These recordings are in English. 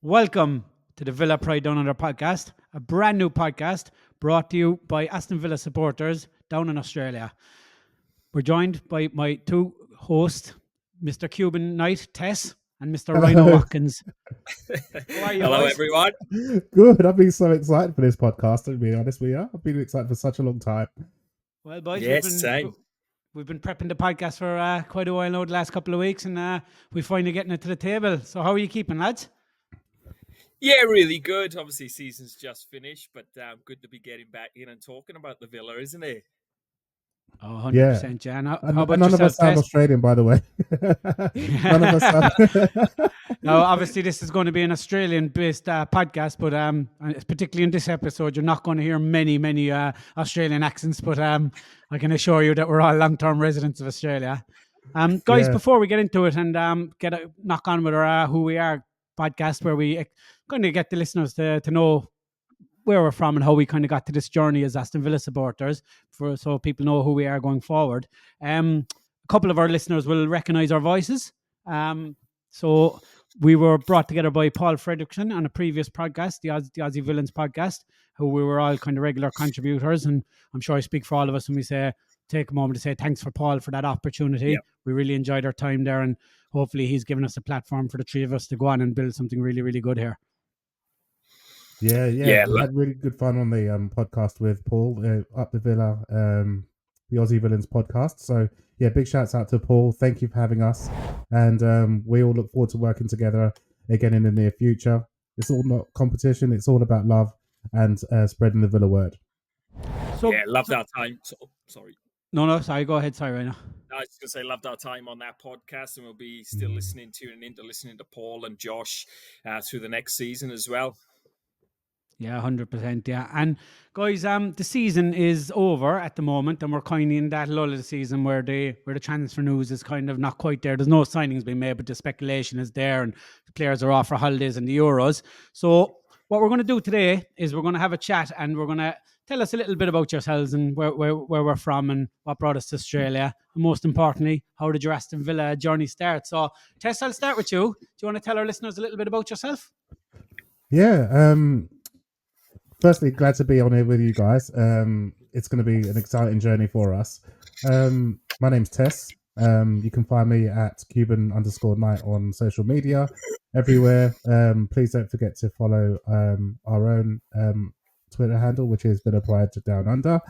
Welcome to the Villa Pride Down Under podcast, a brand new podcast brought to you by Aston Villa supporters down in Australia. We're joined by my two hosts, Mr. Cuban Knight, Tess, and Mr. Ryno Hello. Watkins. How are you, Hello, boys? everyone. Good. I've been so excited for this podcast, to be honest with you. I've been excited for such a long time. Well, boys, Yes, same. we've been prepping the podcast for quite a while now, the last couple of weeks, and we're finally getting it to the table. So how are you keeping, lads? Yeah, really good. Obviously, season's just finished, but good to be getting back in and talking about the Villa, isn't it? Oh, 100%, Jan. How about none of yourself, us sound Tess? Australian, by the way. None of us sound... Now, obviously, this is going to be an Australian-based podcast, but particularly in this episode, you're not going to hear many Australian accents. But I can assure you that we're all long-term residents of Australia. Guys, Yeah. before we get into it and knock on with our Who We Are podcast, where we kind of get the listeners to know where we're from and how we kind of got to this journey as Aston Villa supporters, so people know who we are going forward. A couple of our listeners will recognise our voices. So we were brought together by Paul Fredrickson on a previous podcast, the Aussie Villains podcast, who we were all kind of regular contributors. And I'm sure I speak for all of us when we say, take a moment to say thanks for Paul for that opportunity. Yep. We really enjoyed our time there, and hopefully he's given us a platform for the three of us to go on and build something really, really good here. Yeah. Yeah, We had really good fun on the podcast with Paul, Up the Villa, the Aussie Villains podcast. So, yeah, big shouts out to Paul. Thank you for having us. And we all look forward to working together again in the near future. It's all not competition. It's all about love and spreading the Villa word. So, yeah, loved our time. Sorry. No, sorry, go ahead. Sorry, Ryno. I was just going to say, loved our time on that podcast, and we'll be still listening to Paul and Josh through the next season as well. Yeah, 100%. Yeah, and guys, the season is over at the moment, and we're kind of in that lull of the season where the transfer news is kind of not quite there. There's no signings being made, but the speculation is there, and the players are off for holidays and the Euros. So what we're going to do today is we're going to have a chat, and we're going to tell us a little bit about yourselves and where we're from and what brought us to Australia, and most importantly, how did your Aston Villa journey start? So, Tess, I'll start with you. Do you want to tell our listeners a little bit about yourself? Yeah. Firstly, glad to be on here with you guys. It's going to be an exciting journey for us. My name's Tess. You can find me at Cuban_Knight on social media, everywhere. Please don't forget to follow our own Twitter handle, which is Villa Pride Down Under.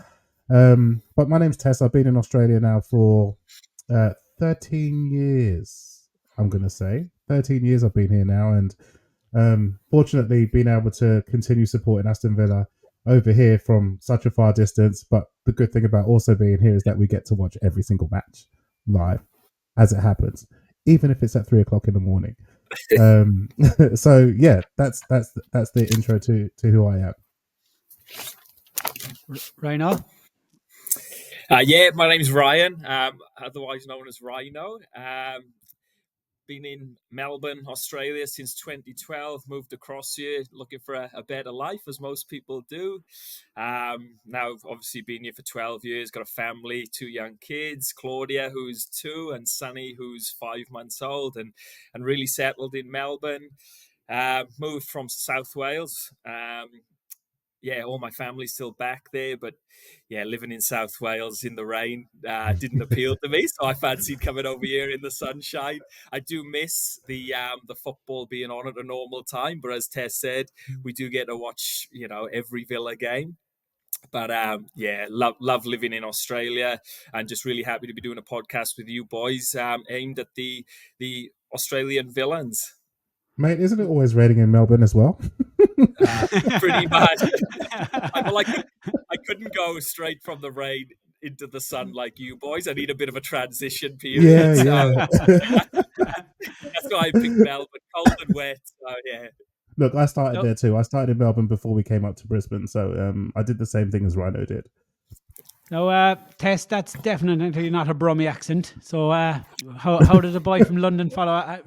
But my name's Tess. I've been in Australia now for 13 years, I'm going to say. 13 years I've been here now, and fortunately being able to continue supporting Aston Villa over here from such a far distance. But the good thing about also being here is that we get to watch every single match live as it happens, even if it's at 3:00 in the morning. So yeah, that's the intro to who I am. Ryno? Yeah, my name's Ryan, otherwise known as Ryno. Been in Melbourne, Australia since 2012, moved across here looking for a better life, as most people do. Now, I've obviously been here for 12 years, got a family, 2 young kids, Claudia, who's 2, and Sonny, who's 5 months old, and really settled in Melbourne. Moved from South Wales. Yeah, all my family's still back there, but yeah, living in South Wales in the rain didn't appeal to me, so I fancied coming over here in the sunshine. I do miss the football being on at a normal time, but as Tess said, we do get to watch every Villa game. But yeah, love living in Australia, and just really happy to be doing a podcast with you boys aimed at the Australian villains. Mate, isn't it always raining in Melbourne as well? Pretty much. I couldn't go straight from the rain into the sun like you boys. I need a bit of a transition period. Yeah. That's why I picked Melbourne, cold and wet. So yeah. Look, I started there too. I started in Melbourne before we came up to Brisbane, so I did the same thing as Ryno did. No, Tess, that's definitely not a Brummie accent. So how did a boy from London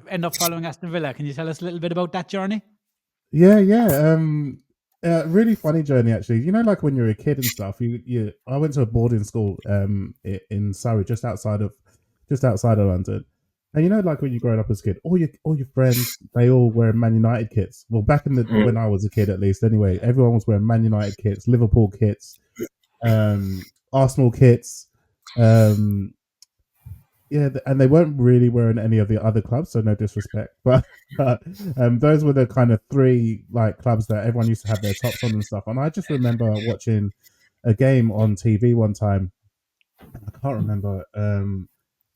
end up following Aston Villa? Can you tell us a little bit about that journey? Yeah. Really funny journey, actually. You know, like when you're a kid and stuff. I went to a boarding school in Surrey, just outside of London, And you know, like when you're growing up as a kid, all your friends, they all wear Man United kits. Well, back in the when I was a kid, at least, anyway, everyone was wearing Man United kits, Liverpool kits, Arsenal kits. Yeah, and they weren't really wearing any of the other clubs, so no disrespect, but those were the kind of three like clubs that everyone used to have their tops on and stuff. And I just remember watching a game on TV one time. I can't remember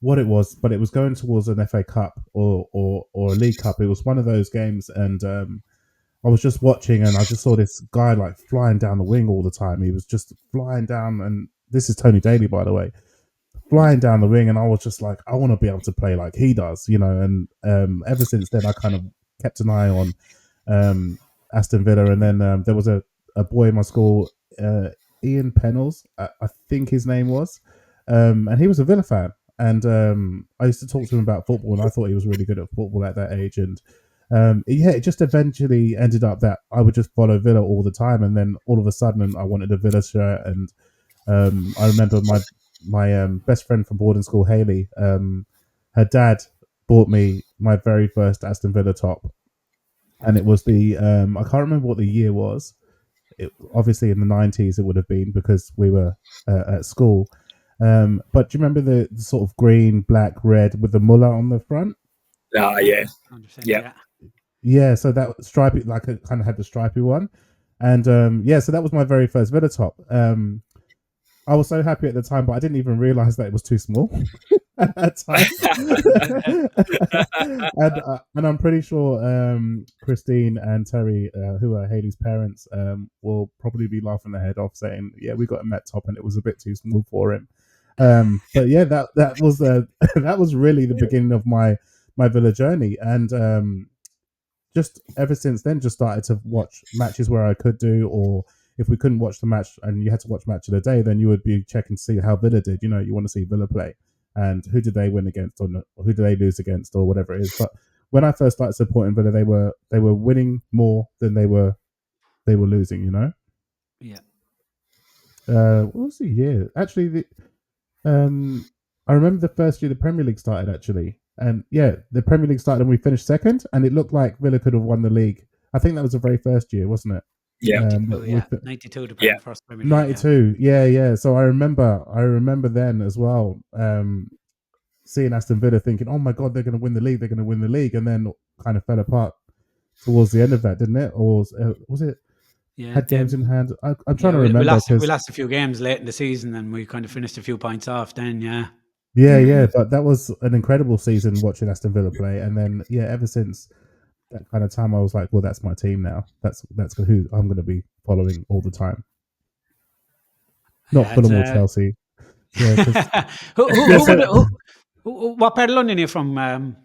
what it was, but it was going towards an FA Cup or a League Cup. It was one of those games, and I was just watching, and I just saw this guy like flying down the wing all the time. He was just flying down, and this is Tony Daly, by the way, flying down the wing, and I was just like, I want to be able to play like he does, you know. And ever since then, I kind of kept an eye on Aston Villa, and then there was a boy in my school, Ian Pennells, I think his name was, and he was a Villa fan, and I used to talk to him about football, and I thought he was really good at football at that age, and yeah, it just eventually ended up that I would just follow Villa all the time, and then all of a sudden I wanted a Villa shirt, and I remember my best friend from boarding school, Haley, her dad bought me my very first Aston Villa top, and it was the I can't remember what the year was. Obviously in the 90s it would have been because we were at school. But do you remember the sort of green, black, red with the mullah on the front? Yeah. 100%, Yeah. Yeah, so that stripy, like it kind of had the stripy one, and yeah, so that was my very first Villa top. I was so happy at the time, but I didn't even realize that it was too small at that time. And I'm pretty sure Christine and Terry, who are Haley's parents, will probably be laughing their head off, saying, "Yeah, we got him that top, and it was a bit too small for him." But yeah, that was that was really the beginning of my Villa journey, and just ever since then, just started to watch matches where I could do, or if we couldn't watch the match and you had to watch match of the day, then you would be checking to see how Villa did. You know, you want to see Villa play and who did they win against, or who did they lose against, or whatever it is. But when I first started supporting Villa, they were winning more than they were losing. You know. Yeah. What was the year? Actually, I remember the first year the Premier League started, actually. And yeah, the Premier League started and we finished second, and it looked like Villa could have won the league. I think that was the very first year, wasn't it? Yeah. 92 Yeah. first Premier League. 92. Yeah. So I remember then as well, seeing Aston Villa thinking, oh my God, they're going to win the league. And then kind of fell apart towards the end of that, didn't it? Or was it? Yeah, had games in hand. I'm trying to remember. We lost a few games late in the season, and we kind of finished a few points off then, yeah. Yeah, but that was an incredible season watching Aston Villa play, and then yeah, ever since that kind of time, I was like, well, that's my team now. That's who I'm going to be following all the time. Not Fulham or Chelsea. Yeah. What part of London are you from,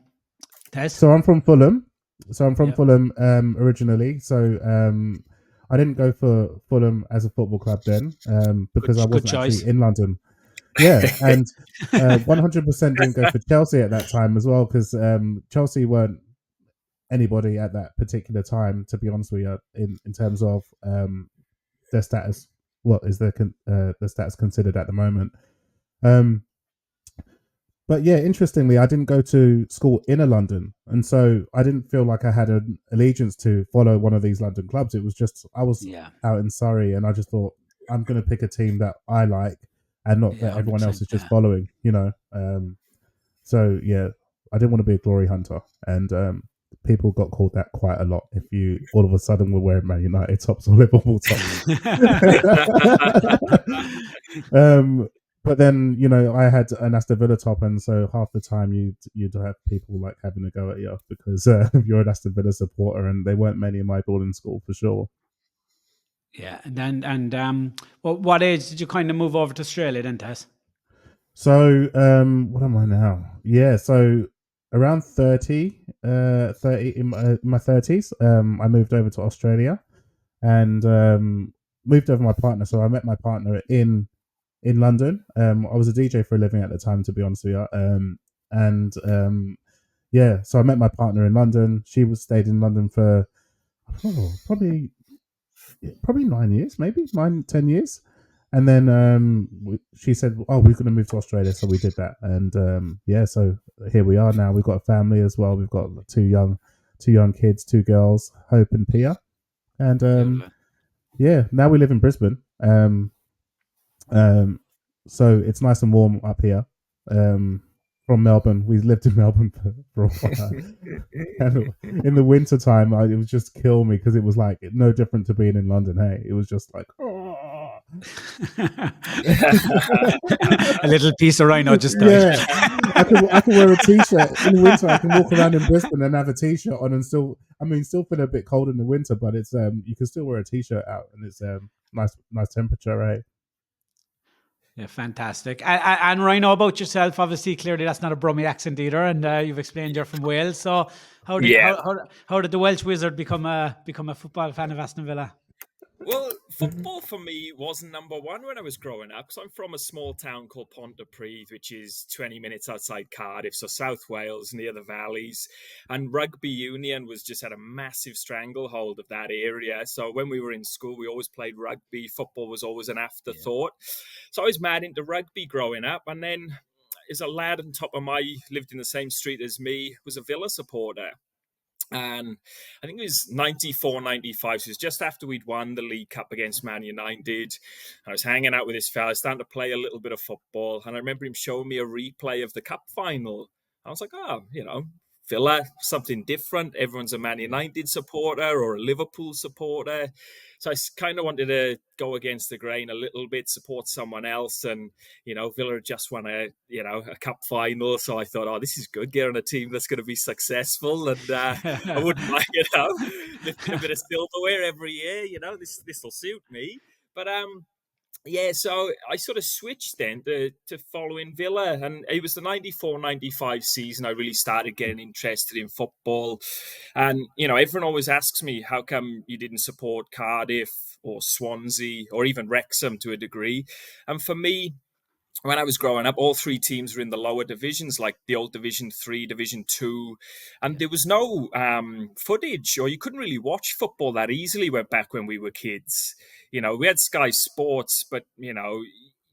Tess? So I'm from Fulham. Fulham originally. So I didn't go for Fulham as a football club then because I wasn't actually in London. Yeah, and 100% didn't go for Chelsea at that time as well, because Chelsea weren't anybody at that particular time, to be honest with you, in terms of their status. What is the status considered at the moment? But yeah, interestingly, I didn't go to school in London, and so I didn't feel like I had an allegiance to follow one of these London clubs. It was just I was out in Surrey, and I just thought I'm going to pick a team that I like, and not that everyone else is just following, you know. So yeah, I didn't want to be a glory hunter, and people got called that quite a lot if you all of a sudden were wearing Man United tops or Liverpool tops. But then, you know, I had an Aston Villa top, and so half the time you'd have people like having a go at you because you're an Aston Villa supporter, and there weren't many in my boarding school for sure. Yeah, and what age did you kind of move over to Australia then, Tess? So, what am I now? Yeah, so around 30 in my 30s, I moved over to Australia, and moved over my partner. So I met my partner in London. I was a DJ for a living at the time, to be honest with you. Yeah, so I met my partner in London. She stayed in London for probably 9 years, maybe 10 years. And then she said, "Oh, we're going to move to Australia," so we did that, and so here we are now. We've got a family as well. We've got two young kids, two girls, Hope and Pia, and now we live in Brisbane. So it's nice and warm up here. From Melbourne, we lived in Melbourne for a while. And in the winter time, it would just kill me because it was like no different to being in London. Hey, it was just like, a little piece of Ryno just died. Yeah, I can wear a t-shirt in the winter. I can walk around in Brisbane and have a t-shirt on, and still feel a bit cold in the winter, but it's you can still wear a t-shirt out, and it's nice temperature, right? Yeah, fantastic. And Ryno, about yourself, obviously, clearly that's not a Brummie accent either, and you've explained you're from Wales. So how did the Welsh wizard become a football fan of Aston Villa? Well, football for me wasn't number one when I was growing up. So I'm from a small town called Pontypridd, which is 20 minutes outside Cardiff, so South Wales, near the valleys. And rugby union was just had a massive stranglehold of that area. So when we were in school, we always played rugby. Football was always an afterthought. So I was mad into rugby growing up. And then as a lad on top of lived in the same street as me, was a Villa supporter. And I think it was 94, 95. So it was just after we'd won the League Cup against Man United. I was hanging out with this fella, starting to play a little bit of football. And I remember him showing me a replay of the Cup final. I was like, Villa, something different. Everyone's a Man United supporter or a Liverpool supporter. So I kind of wanted to go against the grain a little bit, support someone else. And, Villa just won a cup final. So I thought, this is good. Get on a team that's going to be successful. And I wouldn't mind, lifting a bit of silverware every year. This will suit me. But, so I sort of switched then to following Villa, and it was the 94-95 season I really started getting interested in football. And, everyone always asks me, how come you didn't support Cardiff or Swansea or even Wrexham to a degree? And for me, when I was growing up, all three teams were in the lower divisions, like the old Division 3, Division 2. And there was no footage, or you couldn't really watch football that easily back when we were kids. We had Sky Sports, but,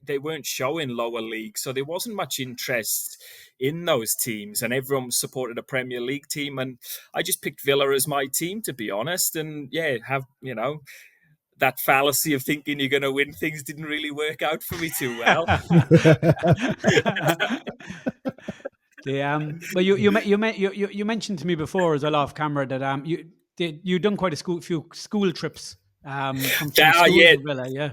they weren't showing lower league. So there wasn't much interest in those teams. And everyone supported a Premier League team. And I just picked Villa as my team, to be honest. And, that fallacy of thinking you're going to win things didn't really work out for me too well. Well, you mentioned to me before as well off camera that you done quite few school trips from school to Villa, yeah.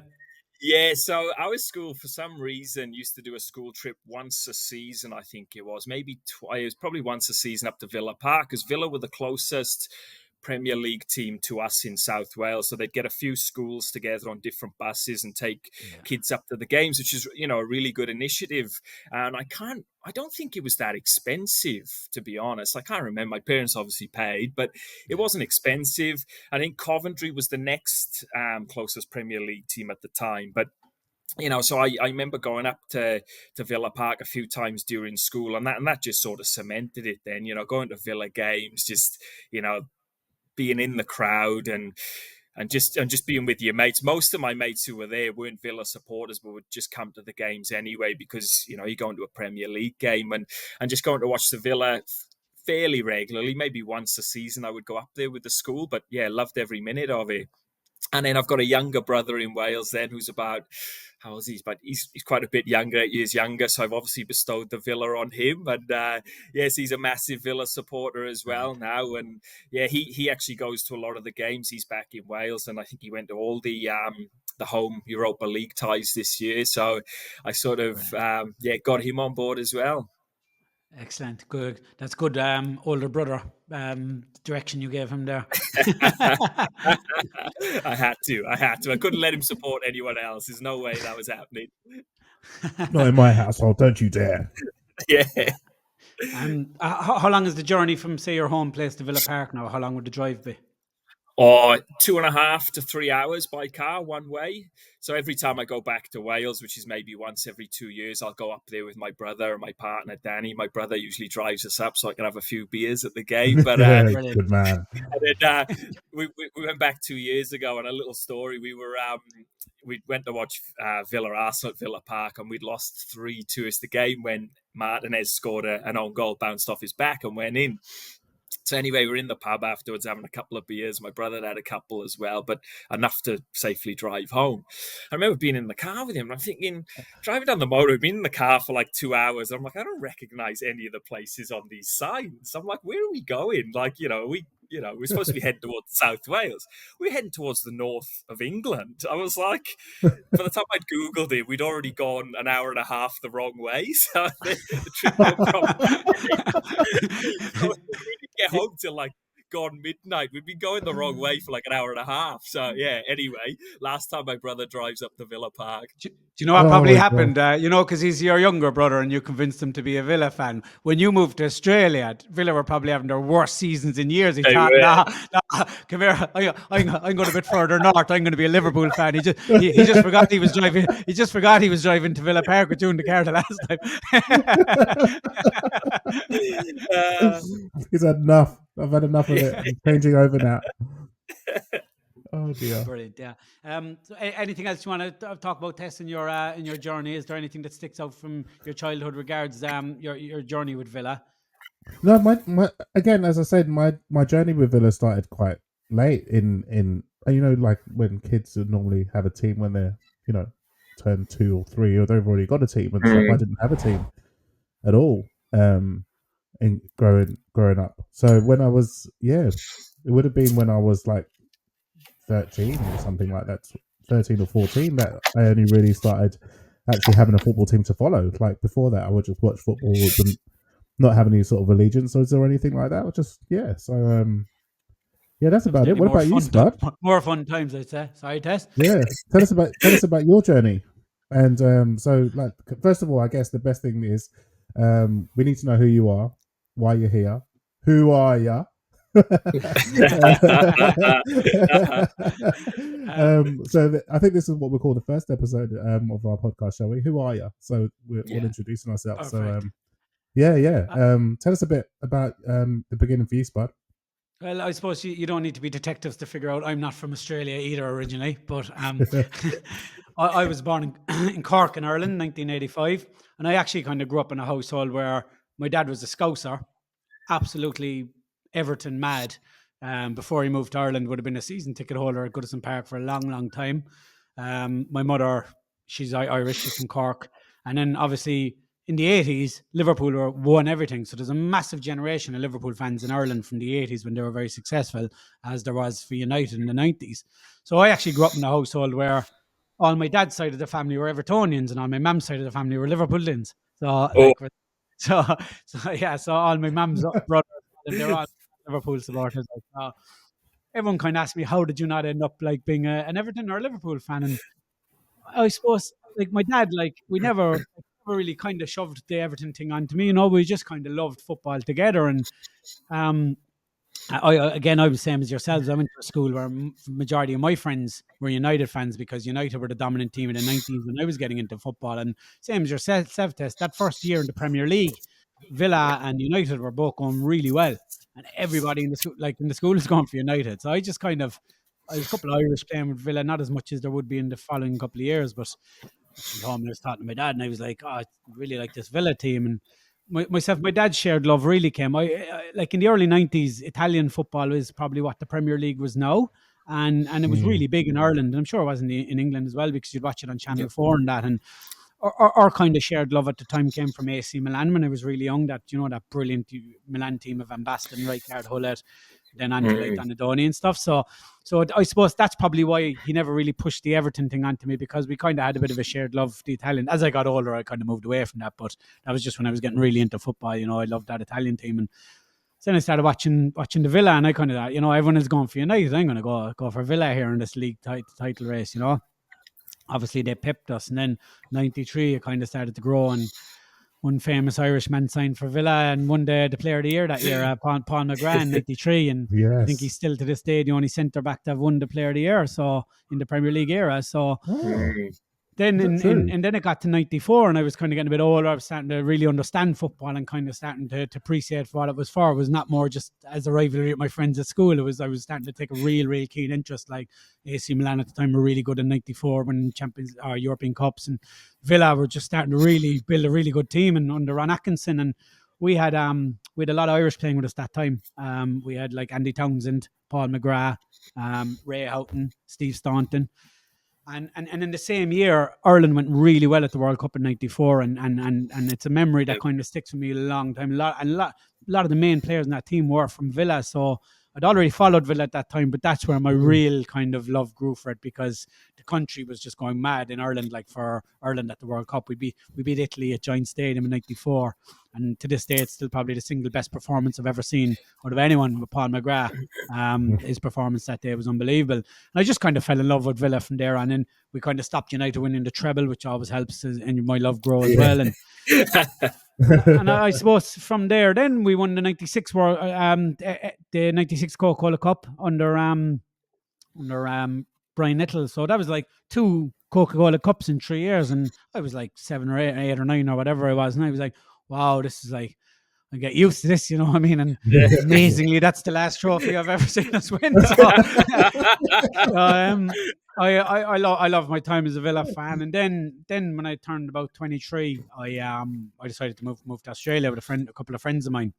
Yeah, so our school, for some reason, used to do a school trip once a season, I think it was. Maybe twice. It was probably once a season up to Villa Park, because Villa were the closest Premier League team to us in South Wales. So they'd get a few schools together on different buses and take kids up to the games, which is, a really good initiative. And I don't think it was that expensive, to be honest. I can't remember. My parents obviously paid, but it wasn't expensive. I think Coventry was the next closest Premier League team at the time. But so I remember going up to Villa Park a few times during school, and that just sort of cemented it then, going to Villa games, just, being in the crowd and just being with your mates. Most of my mates who were there weren't Villa supporters, but would just come to the games anyway, because, you're going to a Premier League game and just going to watch the Villa fairly regularly. Maybe once a season I would go up there with the school, but loved every minute of it. And then I've got a younger brother in Wales then who's about, how old is he? But he's quite a bit younger, 8 years younger. So I've obviously bestowed the Villa on him. And yes, he's a massive Villa supporter as well now. And he actually goes to a lot of the games. He's back in Wales, and I think he went to all the home Europa League ties this year. So I sort of got him on board as well. Excellent. Good. That's good. Older brother direction you gave him there. I had to. I couldn't let him support anyone else. There's no way that was happening. Not in my household. Don't you dare. Yeah. And how long is the journey from, say, your home place to Villa Park now? How long would the drive be? or 2.5 to 3 hours by car one way. So every time I go back to Wales, which is maybe once every 2 years, I'll go up there with my brother and my partner Danny. My brother usually drives us up so I can have a few beers at the game. But Good man. and then we went back 2 years ago, and a little story. We went to watch Villa Arsenal at Villa Park, and we'd lost 3-2. It's the game when Martinez scored an own goal, bounced off his back and went in. So anyway, we're in the pub afterwards having a couple of beers. My brother had a couple as well, but enough to safely drive home. I remember being in the car with him, and I'm thinking, driving down the motorway, we've been in the car for like 2 hours. I'm like, I don't recognize any of the places on these signs. I'm like, where are we going? Like, we're supposed to be heading towards South Wales. We're heading towards the north of England. I was like, by the time I'd Googled it, we'd already gone an hour and a half the wrong way. So the trip so we didn't get home till like gone midnight. We'd been going the wrong way for like an hour and a half. So yeah, anyway, last time my brother drives up to Villa Park. Do you know what probably happened? Because he's your younger brother and you convinced him to be a Villa fan. When you moved to Australia, Villa were probably having their worst seasons in years. He thought, nah, come here. I'm going a bit further north. I'm going to be a Liverpool fan. He just forgot he was driving. He just forgot he was driving to Villa Park with you in the car the last time. He's had enough. I've had enough of it. I'm changing over now. Oh dear. Brilliant. Yeah. So anything else you want to talk about, Tess, in your journey? Is there anything that sticks out from your childhood regards your journey with Villa? No, my again, as I said, my journey with Villa started quite late in like when kids would normally have a team when they're turn 2 or 3, or they've already got a team and stuff. I didn't have a team at all. In growing up. So when I was it would have been when I was like 13 or something like that, 13 or 14, that I only really started actually having a football team to follow. Like before that, I would just watch football and not have any sort of allegiances or anything like that. That's about it. What about you, Spud? More fun times, I'd say. Sorry, Tess. Yeah, tell us about your journey. And so, like, first of all, I guess the best thing is we need to know who you are, why you're here, who are you. I think this is what we call the first episode of our podcast, shall we? Who are you? So we're all introducing ourselves. Perfect. So tell us a bit about the beginning for you, Spud. Well, I suppose you don't need to be detectives to figure out I'm not from Australia either originally, but I was born in Cork in Ireland, 1985, and I actually kind of grew up in a household where my dad was a Scouser, absolutely Everton mad. Before he moved to Ireland, would have been a season ticket holder at Goodison Park for a long, long time. My mother, she's Irish, she's from Cork, and then obviously in the 80s, Liverpool won everything. So there's a massive generation of Liverpool fans in Ireland from the 80s when they were very successful, as there was for United in the 90s. So I actually grew up in a household where all my dad's side of the family were Evertonians and all my mum's side of the family were Liverpoolians. So all my mum's brothers, they're all Liverpool supporters. Everyone kind of asked me, how did you not end up like being an Everton or a Liverpool fan? And I suppose like my dad, like we never really kind of shoved the Everton thing onto me. We just kind of loved football together. And I was the same as yourselves. I went to a school where majority of my friends were United fans because United were the dominant team in the 90s when I was getting into football. And same as yourself, Tess, that first year in the Premier League, Villa and United were both going really well. And everybody in the school is going for United. So I was a couple of Irish playing with Villa, not as much as there would be in the following couple of years, but I was talking to my dad and I was like, I really like this Villa team. And my dad's shared love really came. I like in the early 90s, Italian football was probably what the Premier League was now. And it was really big in Ireland. And I'm sure it was in England as well, because you'd watch it on Channel 4 and that. And our kind of shared love at the time came from AC Milan when I was really young. That that brilliant Milan team of Van Basten, Rijkaard, Hullet, then Angelite, Donadoni and stuff. So I suppose that's probably why he never really pushed the Everton thing onto me, because we kind of had a bit of a shared love for the Italian. As I got older, I kind of moved away from that, but that was just when I was getting really into football. I loved that Italian team, and then I started watching the Villa, and I kind of thought, everyone is going for United. I'm going to go for Villa here in this league title race. Obviously they pipped us, and then 93 it kind of started to grow, and one famous Irishman signed for Villa and won the Player of the Year that year, Paul McGrath in '93, and I think he's still to this day the only centre back to have won the Player of the Year. So in the Premier League era, so. Then and then it got to '94, and I was kind of getting a bit older. I was starting to really understand football and kind of starting to appreciate what it was for. It was not more just as a rivalry with my friends at school. I was starting to take a real keen interest. Like AC Milan at the time were really good in '94 winning Champions or European Cups, and Villa were just starting to really build a really good team and under Ron Atkinson. And we had a lot of Irish playing with us that time. We had like Andy Townsend, Paul McGrath, Ray Houghton, Steve Staunton. And in the same year, Ireland went really well at the World Cup in '94, and it's a memory that kind of sticks with me a long time. A lot of the main players in that team were from Villa, so I'd already followed Villa at that time, but that's where my real kind of love grew for it, because the country was just going mad in Ireland. Like for Ireland at the World Cup, we beat Italy at Giant Stadium in '94, and to this day, it's still probably the single best performance I've ever seen out of anyone with Paul McGrath. His performance that day was unbelievable. And I just kind of fell in love with Villa from there on. And we kind of stopped United winning the treble, which always helps and my love grow as well. And I suppose from there, then we won the '96 World, the '96 Coca-Cola Cup under Brian Little. So that was like 2 Coca-Cola Cups in 3 years, and I was like 7 or 8 or 9 or whatever I was, and I was like, wow, this is like, I get used to this, you know what I mean? And amazingly, that's the last trophy I've ever seen us win. So, I love my time as a Villa fan. And then when I turned about 23, I decided to move to Australia with a couple of friends of mine.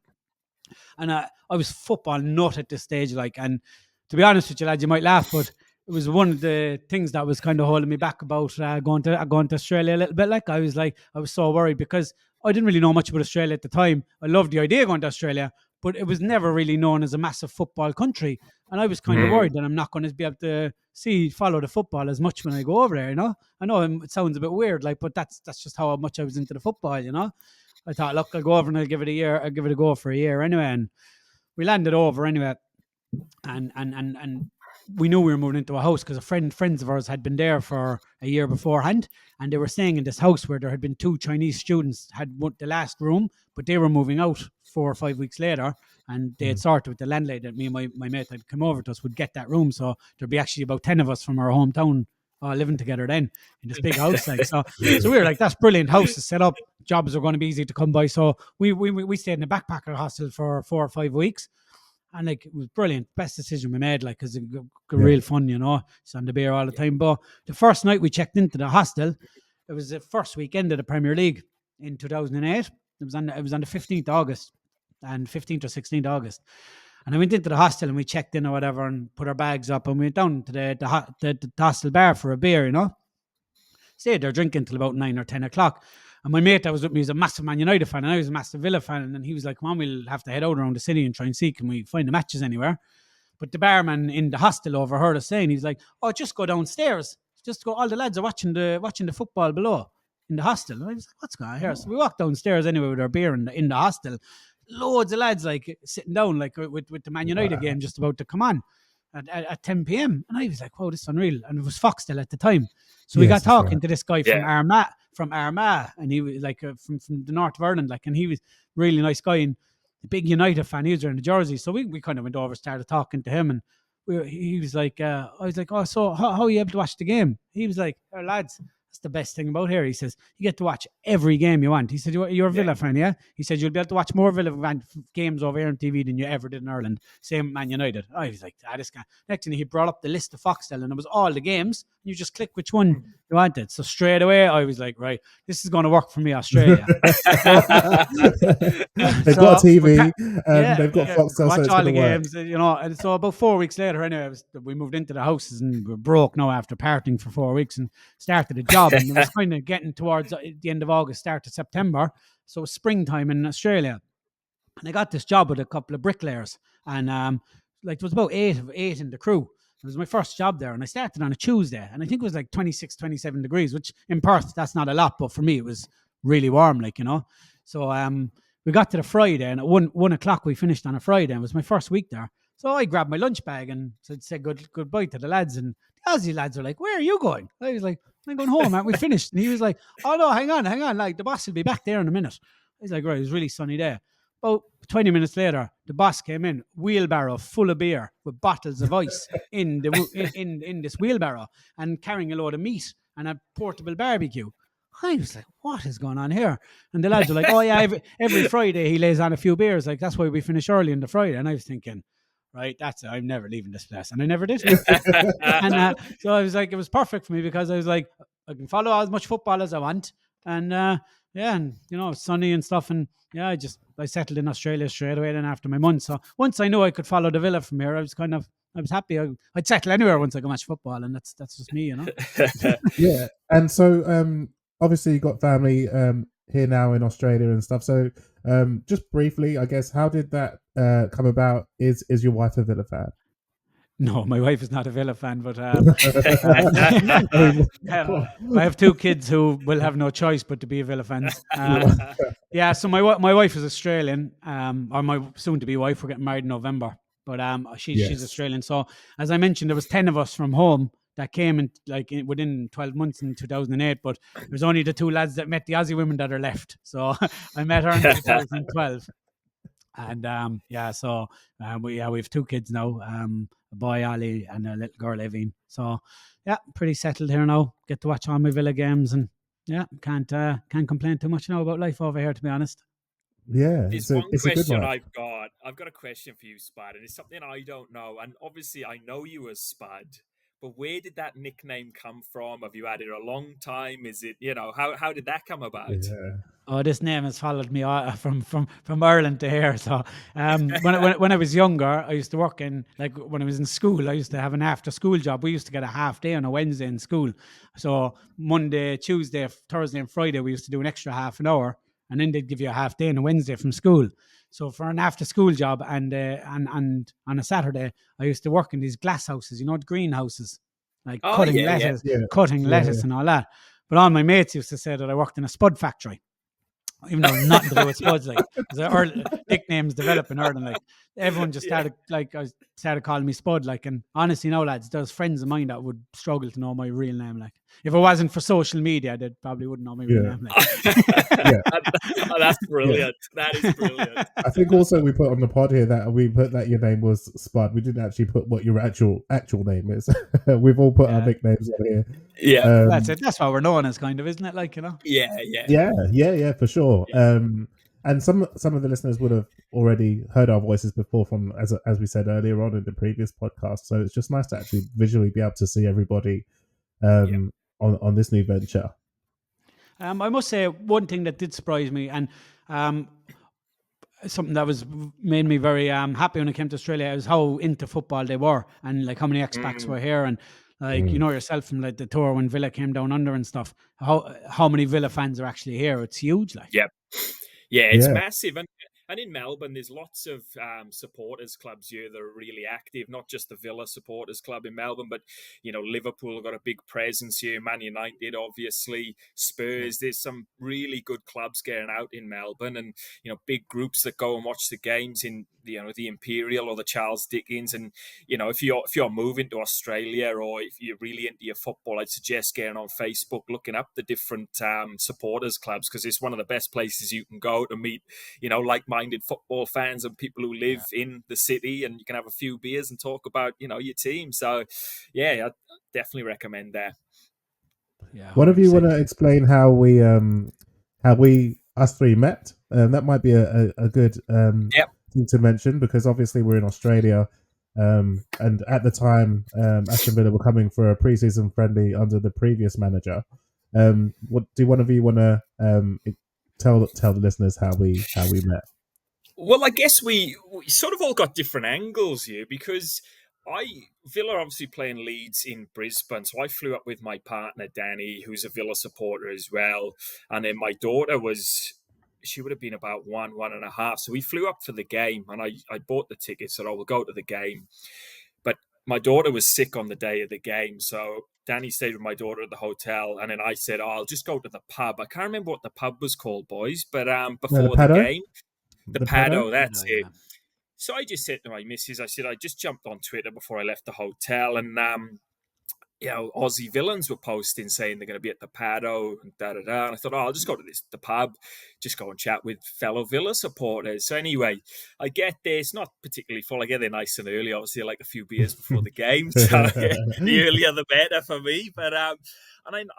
And I was football nut at this stage, like, and to be honest with you, lads, you might laugh, but it was one of the things that was kind of holding me back about going to Australia a little bit. Like I was so worried because I didn't really know much about Australia at the time. I loved the idea of going to Australia, but it was never really known as a massive football country. And I was kind of worried that I'm not going to be able to follow the football as much when I go over there, you know? I know it sounds a bit weird, like, but that's just how much I was into the football, you know? I thought, look, I'll go over and I'll give it a go for a year anyway. And we landed over anyway. And we knew we were moving into a house because friends of ours had been there for a year beforehand, and they were staying in this house where there had been 2 Chinese students had the last room, but they were moving out 4 or 5 weeks later, and they had sorted with the landlady that me and my mate had come over to us would get that room. So there'd be actually about 10 of us from our hometown living together then in this big house. Like so we were like, that's brilliant. House is set up, jobs are going to be easy to come by. So we stayed in a backpacker hostel for 4 or 5 weeks. And like, it was brilliant. Best decision we made, like, because it was real fun, you know. It's on the beer all the time. But the first night we checked into the hostel, it was the first weekend of the Premier League in 2008. It was on the 15th of August and 15th or 16th of August. And I went into the hostel and we checked in or whatever and put our bags up and we went down to the hostel bar for a beer, you know. Stayed there drinking till about 9 or 10 o'clock. And my mate that was with me was a massive Man United fan, and I was a massive Villa fan. And he was like, come on, we'll have to head out around the city and try and see, can we find the matches anywhere? But the barman in the hostel overheard us saying, he's like, oh, just go downstairs. Just go, all the lads are watching the football below in the hostel. And I was like, what's going on here? So we walked downstairs anyway with our beer in the hostel. Loads of lads like sitting down like with the Man United game just about to come on at 10 p.m. And I was like, wow, this is unreal. And it was Foxtel at the time. So we got talking to this guy from Armagh, and he was like from the north of Ireland, like, and he was a really nice guy and a big United fan. He was wearing the jersey, so we kind of went over, started talking to him, and he was like, I was like, oh, so how are you able to watch the game? He was like, oh, lads, that's the best thing about here. He says, you get to watch every game you want. He said, you're a Villa fan, yeah? He said, you'll be able to watch more Villa games over here on TV than you ever did in Ireland. Same Man United. I was like, this guy. Next thing he brought up the list of Foxtel, and it was all the games. You just click which one you wanted. So straight away, I was like, right, this is going to work for me, Australia. They've got a TV, they've got Foxtel, watch so it's all the work. games, you know. And so about 4 weeks later, anyway, we moved into the houses and we were broke now after partying for 4 weeks and started a job. And it was kind of getting towards the end of August, start of September. So it was springtime in Australia. And I got this job with a couple of bricklayers. And like there was about eight in the crew. It was my first job there, and I started on a Tuesday, and I think it was like 26, 27 degrees, which in Perth, that's not a lot, but for me, it was really warm, like, you know. So we got to the Friday, and at 1 o'clock, we finished on a Friday, and it was my first week there. So I grabbed my lunch bag and said goodbye to the lads, and they Aussie lads are like, where are you going? I was like, I'm going home, aren't we finished? And he was like, oh no, hang on. Like the boss will be back there in a minute. I was like, right, it was a really sunny day. About 20 minutes later, the boss came in, wheelbarrow full of beer with bottles of ice in this wheelbarrow and carrying a load of meat and a portable barbecue. I was like, what is going on here? And the lads were like, oh yeah, every Friday he lays on a few beers. Like, that's why we finish early on the Friday. And I was thinking, right, I'm never leaving this place. And I never did. And so I was like, it was perfect for me because I was like, I can follow as much football as I want. And and it's sunny and stuff. And yeah, I settled in Australia straight away then after my month. So once I knew I could follow the Villa from here, I was happy. I'd settle anywhere once I could match football. And that's just me, Yeah. And so obviously you got family here now in Australia and stuff. So just briefly, I guess, how did that come about? Is your wife a Villa fan? No, my wife is not a Villa fan, but I have two kids who will have no choice but to be Villa fans. Yeah, so my wife is Australian, or my soon-to-be wife. We're getting married in November, but she's Australian. So as I mentioned, there was 10 of us from home that came in within 12 months in 2008, but there's only the two lads that met the Aussie women that are left. So I met her in 2012. And we have two kids now, a boy Ali and a little girl Evine. So yeah, pretty settled here now. Get to watch all my Villa games, and yeah, can't complain too much now about life over here, to be honest. Yeah, there's one question I've got. I've got a question for you, Spud, and it's something I don't know. And obviously, I know you as Spud, but where did that nickname come from? Have you had it a long time? Is it how did that come about? Yeah. Oh, this name has followed me from Ireland to here. So when I was younger, I used to work when I was in school, I used to have an after school job. We used to get a half day on a Wednesday in school. So Monday, Tuesday, Thursday and Friday, we used to do an extra half an hour, and then they'd give you a half day on a Wednesday from school. So for an after school job and on a Saturday, I used to work in these glass houses, the greenhouses, cutting lettuce and all that. But all my mates used to say that I worked in a Spud factory, even though nothing to do with Spuds. Nicknames develop in Ireland. Everyone just started calling me Spud. And honestly, no lads, there's friends of mine that would struggle to know my real name. If it wasn't for social media, they probably wouldn't know my real name. That's brilliant. That is brilliant. I think also we put on the pod here that we put that your name was Spud. We didn't actually put what your actual name is. We've all put our nicknames on here. Yeah, that's it. That's what we're known as, kind of, isn't it? Yeah, for sure. Yeah. And some of the listeners would have already heard our voices before from as we said earlier on in the previous podcast. So it's just nice to actually visually be able to see everybody on this new venture. I must say one thing that did surprise me, and something that made me very happy when I came to Australia, is how into football they were, and how many expats were here, and yourself from the tour when Villa came down under and stuff. How many Villa fans are actually here? It's huge, Yeah, it's massive. And in Melbourne, there's lots of supporters clubs here that are really active, not just the Villa supporters club in Melbourne, but, Liverpool got a big presence here, Man United, obviously, Spurs. There's some really good clubs getting out in Melbourne, and, big groups that go and watch the games in, the Imperial or the Charles Dickens. And, if you're moving to Australia, or if you're really into your football, I'd suggest getting on Facebook, looking up the different supporters clubs, because it's one of the best places you can go to meet, like-minded football fans and people who live in the city, and you can have a few beers and talk about, your team. So, I definitely recommend that. Yeah. One of you want to explain how we us three met? That might be a good thing to mention, because obviously we're in Australia, and at the time, Aston Villa were coming for a pre-season friendly under the previous manager. What do one of you want to tell the listeners how we met? Well, I guess we sort of all got different angles here, because Villa obviously playing Leeds in Brisbane, so I flew up with my partner Danny, who's a Villa supporter as well, and then my daughter she would have been about 1.5, so we flew up for the game, and I bought the ticket, so I will go to the game. But my daughter was sick on the day of the game, so Danny stayed with my daughter at the hotel, and then I said, I'll just go to the pub. I can't remember what the pub was called, boys, but before the game. The Paddo, that's it. Yeah. So I just said to my missus, I said, I just jumped on Twitter before I left the hotel, and Aussie villains were posting saying they're going to be at the Paddo and da-da-da. And I thought, I'll just go to the pub, just go and chat with fellow Villa supporters. So anyway, I get there. It's not particularly full. I get there nice and early. Obviously, like a few beers before the game. So the earlier the better for me. But and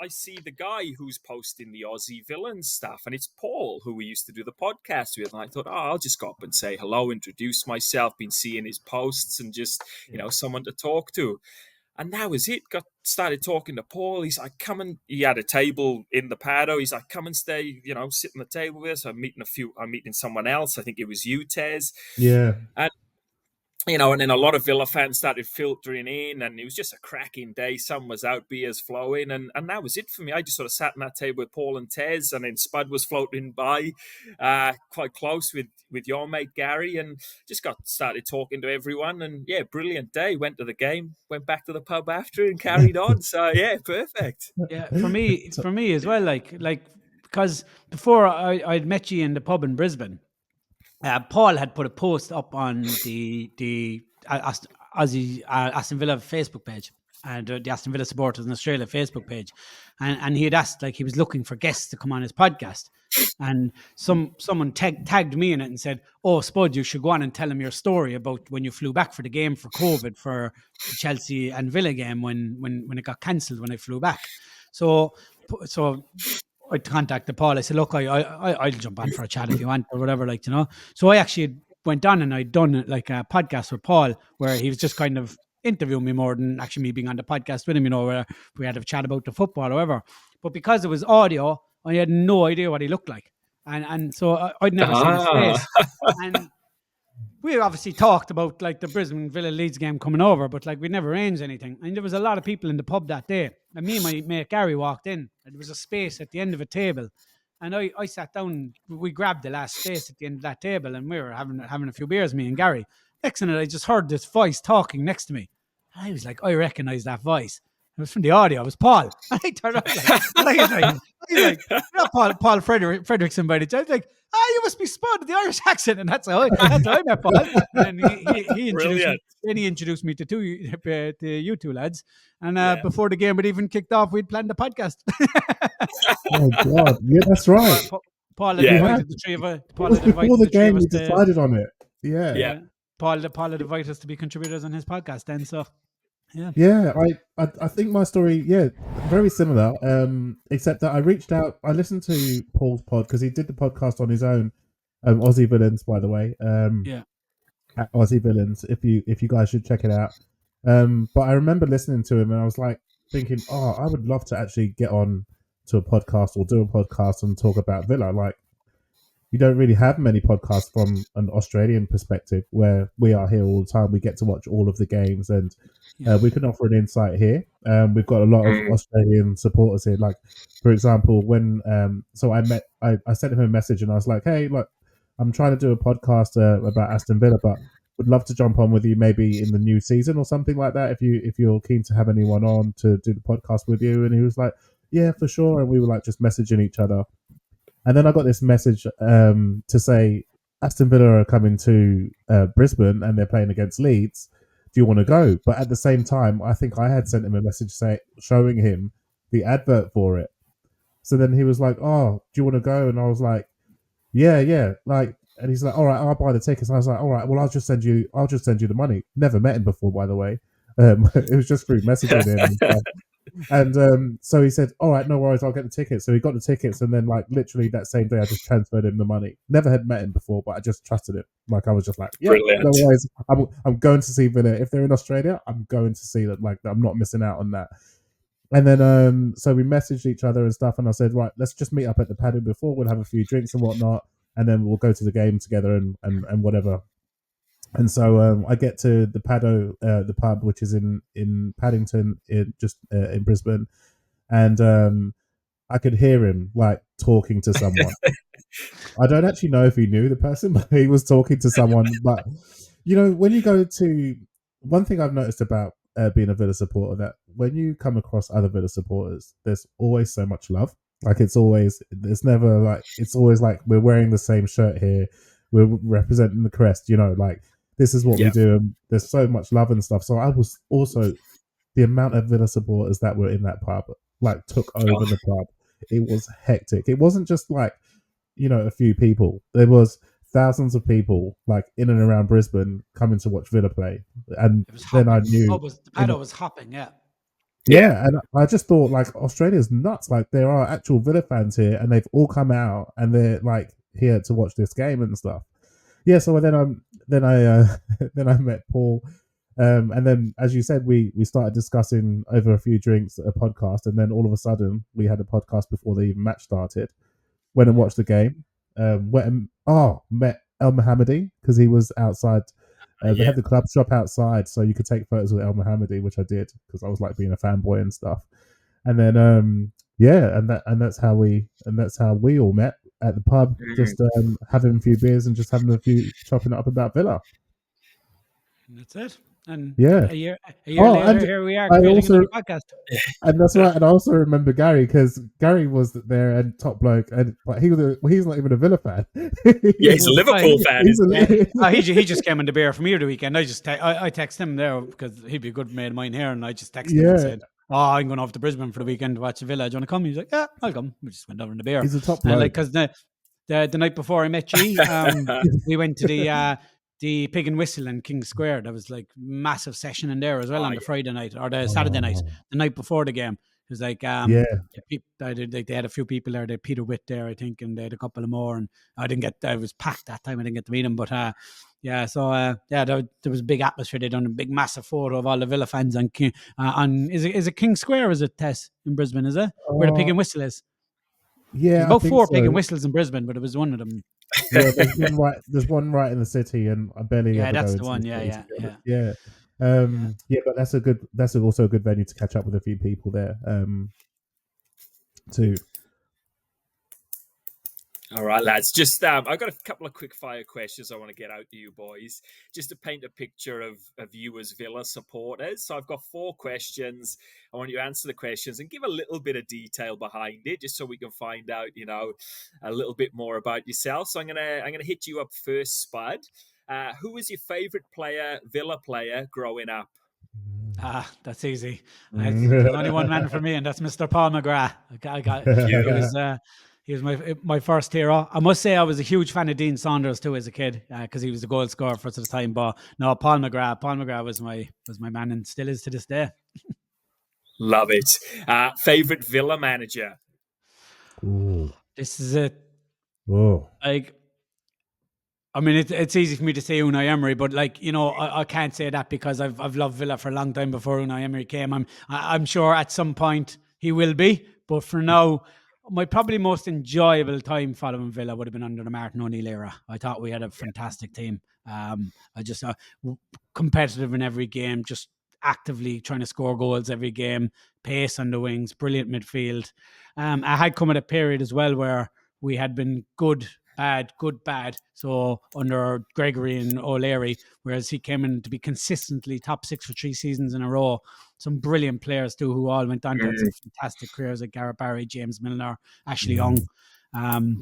I see the guy who's posting the Aussie villains stuff, and it's Paul, who we used to do the podcast with. And I thought, I'll just go up and say hello, introduce myself, been seeing his posts, and just, someone to talk to. And that was it. Started talking to Paul. He's like, come and, he had a table in the Paddo. He's like, come and stay, sit on the table with us. I'm meeting someone else. I think it was you, Tez. Yeah. And, and then a lot of Villa fans started filtering in, and it was just a cracking day. Sun was out, beers flowing, and that was it for me. I just sort of sat on that table with Paul and Tez, and then Spud was floating by quite close with your mate Gary, and just started talking to everyone. And yeah, brilliant day. Went to the game, went back to the pub after, and carried on. So yeah, perfect. Yeah, for me as well. Like because before I'd met you in the pub in Brisbane, Paul had put a post up on the Aston Villa Facebook page and the Aston Villa supporters in Australia Facebook page, and he had asked, like, he was looking for guests to come on his podcast. And someone tagged me in it and said, "Oh, Spud, you should go on and tell him your story about when you flew back for the game for COVID for the Chelsea and Villa game when it got cancelled when I flew back." So I contacted Paul. I said, "Look, I'll jump on for a chat if you want or whatever, So I actually went on and I'd done like a podcast with Paul where he was just kind of interviewing me more than actually me being on the podcast with him, where we had a chat about the football or whatever. But because it was audio, I had no idea what he looked like. And so I'd never seen his face. And we obviously talked about like the Brisbane Villa Leeds game coming over, but like we never arranged anything. And there was a lot of people in the pub that day. And me and my mate Gary walked in, and there was a space at the end of a table. And I sat down, we grabbed the last space at the end of that table, and we were having a few beers, me and Gary. Next minute, I just heard this voice talking next to me. And I was like, I recognize that voice. It was from the audio. It was Paul. And I turned around like Paul Frederickson by the time. I was like, you must be Spud with the Irish accent. And that's how I met Paul. And he introduced me to you two lads. And before the game had even kicked off, we'd planned the podcast. Oh God, yeah, that's right. Paul had invited the three of us. Before the game, we decided on it. Yeah. Paul had invited us to be contributors on his podcast then. So yeah, I think my story, very similar, except that I reached out. I listened to Paul's pod because he did the podcast on his own, Aussie Villains, by the way, at Aussie Villains, if you guys should check it out. But I remember listening to him and I was like thinking, I would love to actually get on to a podcast or do a podcast and talk about Villa. Like, you don't really have many podcasts from an Australian perspective where we are here all the time. We get to watch all of the games and we can offer an insight here. We've got a lot of Australian supporters here. Like, for example, when I sent him a message and I was like, hey, look, I'm trying to do a podcast about Aston Villa, but would love to jump on with you maybe in the new season or something like that if you're keen to have anyone on to do the podcast with you. And he was like, yeah, for sure. And we were like just messaging each other. And then I got this message to say Aston Villa are coming to Brisbane and they're playing against Leeds. Do you want to go? But at the same time, I think I had sent him a message showing him the advert for it. So then he was like, "Oh, do you want to go?" And I was like, "Yeah." Like, and he's like, "All right, I'll buy the tickets." And I was like, "All right, well, I'll just send you the money." Never met him before, by the way. It was just through messaging him. And so he said, "All right, no worries, I'll get the tickets." So he got the tickets, and then like literally that same day, I just transferred him the money. Never had met him before, but I just trusted him. Like, I was just like, "Yeah, no worries. I'm going to see Villa. If they're in Australia, I'm going to see that. Like, I'm not missing out on that." And then so we messaged each other and stuff, and I said, "Right, let's just meet up at the Paddo before. We'll have a few drinks and whatnot, and then we'll go to the game together and whatever." And so I get to the Paddo, the pub, which is in Paddington, in Brisbane, and I could hear him like talking to someone. I don't actually know if he knew the person, but he was talking to someone. But when you go to, one thing I've noticed about being a Villa supporter, that when you come across other Villa supporters, there's always so much love. Like, it's always like we're wearing the same shirt here, we're representing the crest. Like, this is what we do, and there's so much love and stuff. So I was also the amount of Villa supporters that were in that pub, like, took over the pub. It was hectic. It wasn't just like, a few people. There was thousands of people, like, in and around Brisbane coming to watch Villa play. And then I knew the paddock was hopping. Yeah. Yeah, and I just thought, like, Australia's nuts. Like, there are actual Villa fans here, and they've all come out, and they're like here to watch this game and stuff. Yeah, so then then I met Paul, and then, as you said, we started discussing over a few drinks a podcast, and then all of a sudden we had a podcast before the match started. Went and watched the game. Met El Mohammadi because he was outside. They had the club shop outside, so you could take photos with El Mohammadi, which I did because I was like being a fanboy and stuff. And then that's how we all met at the pub, just having a few beers and just having a few chopping it up about Villa. That's it. And yeah, a year later, here we are creating another podcast. And that's right. And I also remember Gary, because Gary was there and top bloke, and he's not even a Villa fan. He's a Liverpool fan. He just came on the beer from here the weekend. I texted him there because he'd be a good mate of mine here, and I just texted him and said, I'm going off to Brisbane for the weekend to watch Villa. Do you want to come? He's like, yeah, I'll come. We just went over in the beer. He's a top bloke. Because the night before I met you, we went to the Pig and Whistle in King Square. There was like massive session in there as well on the Friday night or the Saturday night, the night before the game. It was like, they had a few people there. They had Peter Witt there, I think, and they had a couple of more. And I was packed that time. I didn't get to meet him, but there was a big atmosphere. They done a big, massive photo of all the Villa fans on is it King Square or is it Tess in Brisbane? Is it where the Pig and Whistle is? Yeah, there's about four Pig and Whistles in Brisbane, but it was one of them. Yeah, there's one right in the city, and I barely ever that's go the one. Yeah. But that's also a good venue to catch up with a few people there, too. All right, lads. Just I've got a couple of quick fire questions I want to get out to you boys, just to paint a picture of you as Villa supporters. So I've got 4 questions. I want you to answer the questions and give a little bit of detail behind it, just so we can find out, a little bit more about yourself. So I'm gonna hit you up first, Spud. Who was your favourite Villa player growing up? That's easy. There's only one man for me, and that's Mr. Paul McGrath. He was my first hero. I must say I was a huge fan of Dean Saunders too as a kid because he was the goal scorer for us at the time. But no, Paul McGrath was my man and still is to this day. Love it. Favorite Villa manager? Ooh. This is it. Whoa. Like, I mean, it's easy for me to say Unai Emery, but I can't say that because I've loved Villa for a long time before Unai Emery came. I'm sure at some point he will be, but for now, my probably most enjoyable time following Villa would have been under the Martin O'Neill era. I thought we had a fantastic team. I just competitive in every game, just actively trying to score goals every game, pace on the wings, brilliant midfield. I had come at a period as well where we had been good, bad. So under Gregory and O'Leary, whereas he came in to be consistently top 6 for 3 seasons in a row. Some brilliant players too, who all went on to have some fantastic careers, like Gareth Barry, James Milner, Ashley Young,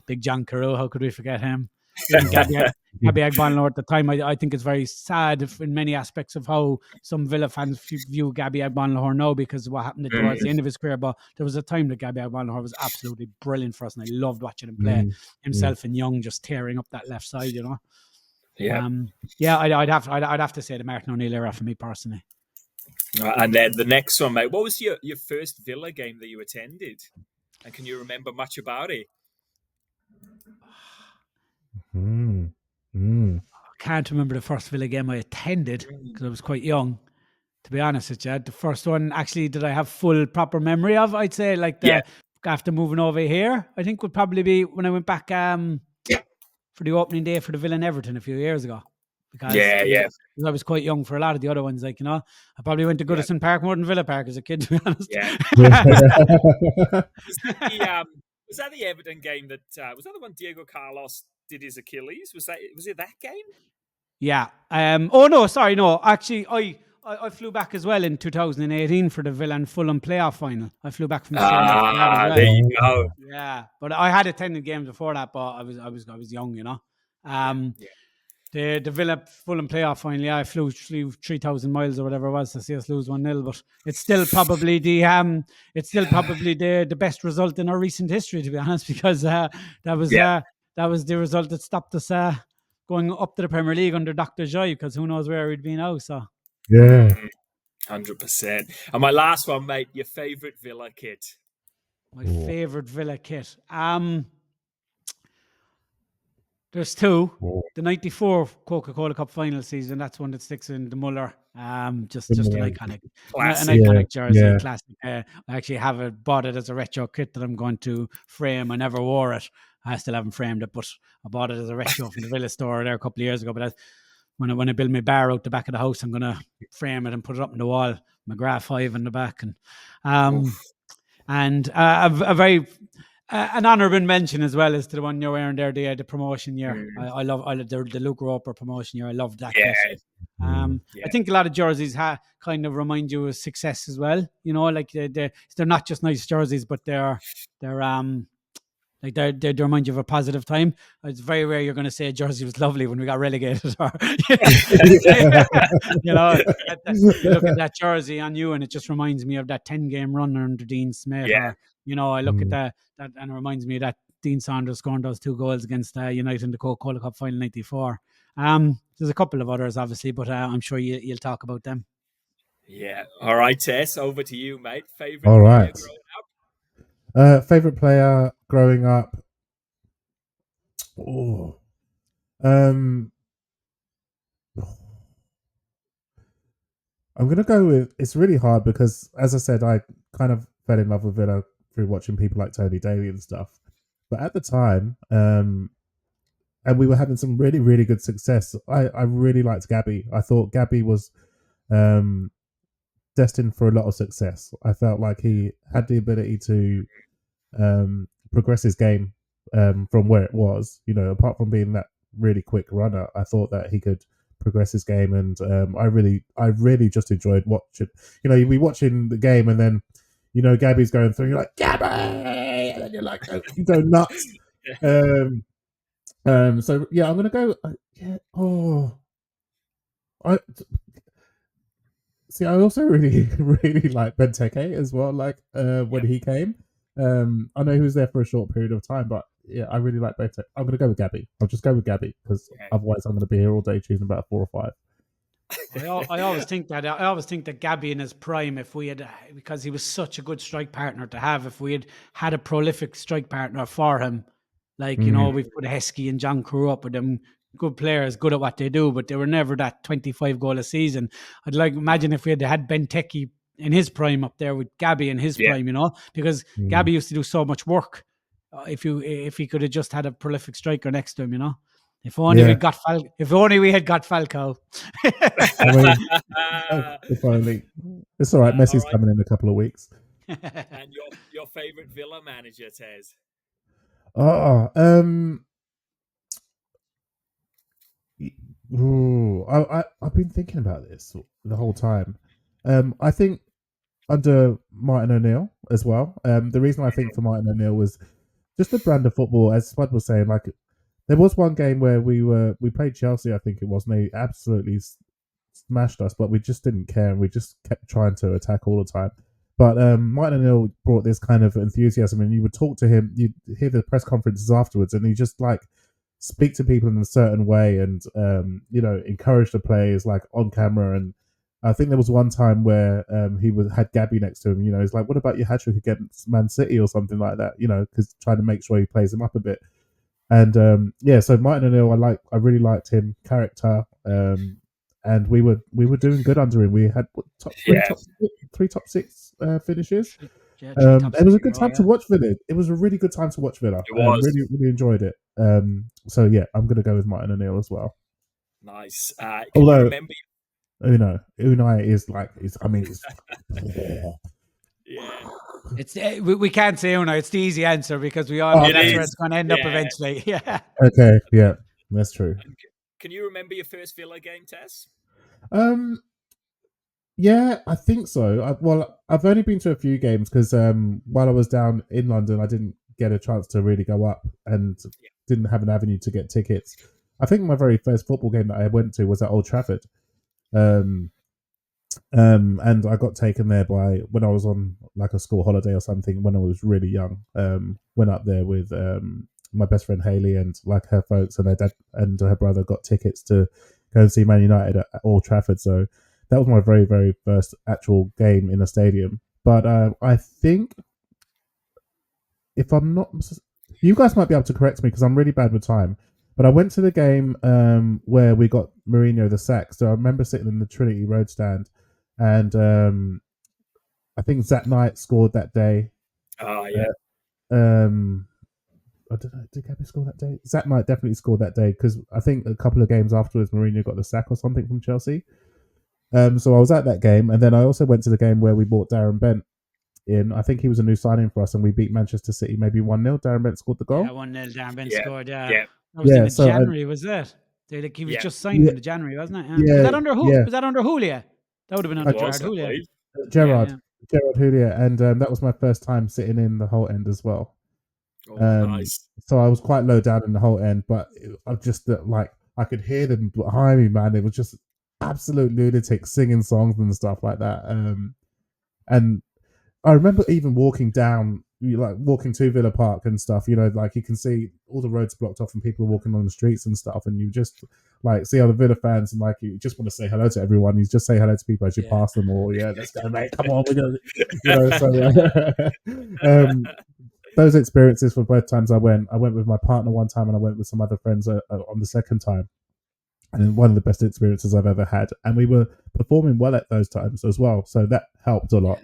Big John Carew. How could we forget him? Gabby Agbonlahor at the time. I think it's very sad in many aspects of how some Villa fans view Gabby Agbonlahor now because of what happened towards the end of his career. But there was a time that Gabby Agbonlahor was absolutely brilliant for us, and I loved watching him play. Himself and Young just tearing up that left side, Yeah. I'd have to say the Martin O'Neill era for me personally. And then the next one, mate. What was your first Villa game that you attended? And can you remember much about it? I can't remember the first Villa game I attended because I was quite young, to be honest with you. The first one actually that I have full proper memory of, I'd say, after moving over here, I think would probably be when I went back for the opening day for the Villa and Everton a few years ago. Because I was quite young for a lot of the other ones. I probably went to Goodison Park more than Villa Park as a kid, to be honest. Yeah. Was that the Everton game was that the one Diego Carlos did his Achilles? Was it that game? Yeah. No. Actually, I flew back as well in 2018 for the Villa and Fulham playoff final. I flew back from Australia. There you go. Yeah, but I had attended games before that, but I was young, The Villa Fulham playoff final, I flew 3,000 miles or whatever it was to see us lose 1-0, but it's still probably the best result in our recent history, to be honest, because that was the result that stopped us going up to the Premier League under Dr. Joy, because who knows where we'd be now. So Yeah. 100%. And my last one, mate, your favourite Villa kit. My favourite Villa kit. There's two. The 94 Coca-Cola Cup final season, that's one that sticks in the Muller. Just an iconic, jersey, classic. I actually bought it as a retro kit that I'm going to frame. I never wore it. I still haven't framed it, but I bought it as a retro from the Villa store there a couple of years ago. But when I build my bar out the back of the house, I'm going to frame it and put it up on the wall. McGrath 5 in the back. And a very... an honourable mention as well is to the one you're wearing there, the promotion year. I love the Luke Roper promotion year. I love that. I think a lot of jerseys kind of remind you of success as well. You know, like they're not just nice jerseys, but they're like they remind you of a positive time. It's very rare you're going to say a jersey was lovely when we got relegated. Or, you look at that jersey on you and it just reminds me of that 10-game run under Dean Smith. Or, I look at that and it reminds me of that Dean Saunders scoring those 2 goals against United in the Coca-Cola Cup final '94. There's a couple of others, obviously, but I'm sure you'll talk about them. Yeah. All right, Tess, over to you, mate. Favorite player growing up? Favorite player growing up. I'm gonna go with. It's really hard because, as I said, I kind of fell in love with Villa through watching people like Tony Daly and stuff. But at the time, and we were having some really, really good success. I really liked Gabby. I thought Gabby was destined for a lot of success. I felt like he had the ability to progress his game from where it was. Apart from being that really quick runner, I thought that he could progress his game, and I really just enjoyed watching. You'd be watching the game, and then Gabby's going through. You're like, Gabby, and then you're like, you go nuts. So yeah, I'm gonna go. I also really really like Benteke as well. Like when he came, I know he was there for a short period of time, but yeah, I really like Benteke. I'm gonna go with Gabby. I'll just go with Gabby because otherwise I'm gonna be here all day choosing about 4 or 5. I always think that Gabby in his prime, because he was such a good strike partner to have, if we had a prolific strike partner for him, like we've put Heskey and John Crew up with them, good players, good at what they do, but they were never that 25 goal a season. I'd imagine if we had Benteke in his prime up there with Gabby in his prime, because Gabby used to do so much work. If he could have just had a prolific striker next to him, If only we had got Falcao. If only. It's all right. Messi's coming in a couple of weeks. And your favorite Villa manager, Tez? I've been thinking about this the whole time. I think under Martin O'Neill as well. The reason I think for Martin O'Neill was just the brand of football, as Spud was saying. Like, there was one game where we played Chelsea, I think it was, and they absolutely smashed us, but we just didn't care, and we just kept trying to attack all the time. But Martin O'Neill brought this kind of enthusiasm, and you would talk to him, you'd hear the press conferences afterwards, and he just speak to people in a certain way, and encourage the players on camera. And I think there was one time where he had Gabby next to him. He's like, "What about your hat trick against Man City or something like that?" Because trying to make sure he plays him up a bit. And so Martin O'Neill, I really liked him, character, and we were doing good under him. We had three top six finishes. It was a good time to watch Villa. It was a really good time to watch Villa. It was. Really, really enjoyed it. So yeah, I'm going to go with Martin O'Neill as well. Nice. Although Unai is yeah. We can't say Unai. It's the easy answer because we all know that's where it's going to end up eventually. Yeah. Okay. Yeah, that's true. Can you remember your first Villa game, Tess? Yeah, I think so. I've only been to a few games because while I was down in London, I didn't get a chance to really go up and didn't have an avenue to get tickets. I think my very first football game that I went to was at Old Trafford. And I got taken there by when I was on like a school holiday or something when I was really young. Went up there with my best friend Haley and like her folks and their dad and her brother got tickets to go and see Man United at Old Trafford. So that was my very, very first actual game in a stadium. But I think if I'm not, you guys might be able to correct me because I'm really bad with time. But I went to the game where we got Mourinho the sack. So I remember sitting in the Trinity Road stand, and I think Zach Knight scored that day. Oh yeah. I don't know. Did Gabby score that day? Zach Knight definitely scored that day because I think a couple of games afterwards, Mourinho got the sack or something from Chelsea. So I was at that game, and then I also went to the game where we bought Darren Bent in. I think he was a new signing for us, and we beat Manchester City maybe 1-0. Darren Bent scored the goal. Yeah, 1-0. Darren Bent scored. Yeah. That was in January, was it? He was just signed in January, wasn't it? Yeah. Was that under who? Was that under Julia? That would have been under Gerard Julia. Gerard Julia, and that was my first time sitting in the whole end as well. Nice. So I was quite low down in the whole end, but I just like I could hear them behind me, man. It was just absolute lunatics singing songs and stuff like that. And I remember even walking down, like walking to Villa Park and stuff. You know, like you can see all the roads blocked off and people are walking on the streets and stuff, and you just like see other Villa fans and like you just want to say hello to everyone. You just say hello to people as you pass them, or let's go, mate. Come on, we're gonna, those experiences for both times I went with my partner one time and I went with some other friends on the second time, and one of the best experiences I've ever had. And we were performing well at those times as well, so that helped a lot.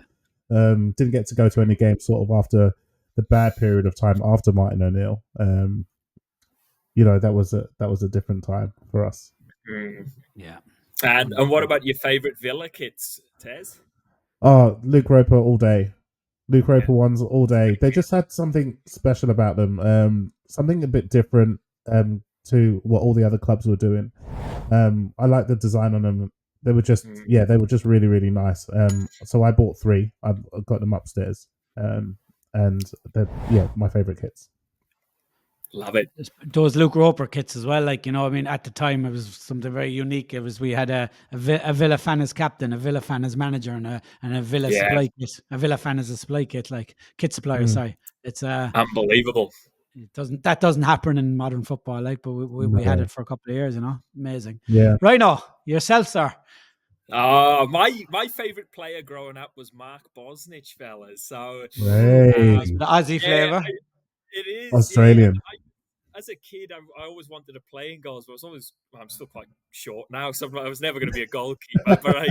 Didn't get to go to any games sort of after the bad period of time after Martin O'Neill. That was a different time for us. Yeah. And what about your favourite Villa kits, Tez? Oh, Luke Roper all day. Luke Roper ones all day. They just had something special about them. Something a bit different to what all the other clubs were doing. I like the design on them. They were just they were just really, really nice. So I bought 3. I've got them upstairs. And they're my favourite kits. Love it. Those Luke Roper kits as well. Like, I mean, at the time it was something very unique. It was, we had a Villa fan as captain, a Villa fan as manager, and a Villa supply kit. A Villa fan as a supply kit, like kit supplier. Sorry, it's unbelievable. That doesn't happen in modern football, like, but we had it for a couple of years. Amazing. Yeah. Ryno, yourself, sir. My favourite player growing up was Mark Bosnich, fellas. So the Aussie flavour. It is Australian. As a kid, I always wanted to play in goals, but I'm still quite short now, so I was never going to be a goalkeeper. But I